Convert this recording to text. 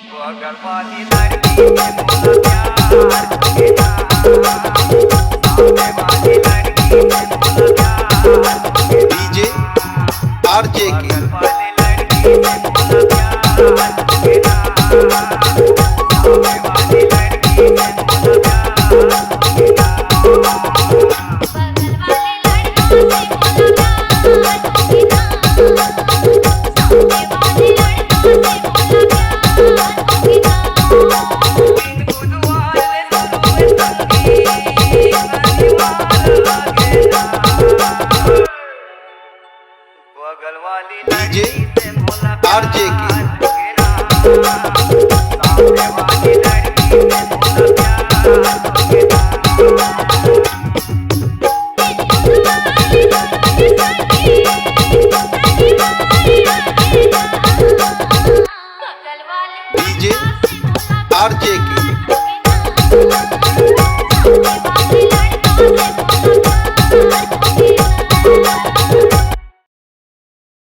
बगल वाली लड़की से बोला प्यार करेगा, सामने वाली लड़की से बोला प्यार करेगा। डीजे आरजे के बगल वाली लड़की से बोला प्यार करेगा, सामने वाली लड़की से बोला बगल वाली डीजे आरजे के सामने वाली लड़की से बोला डीजे आरजे के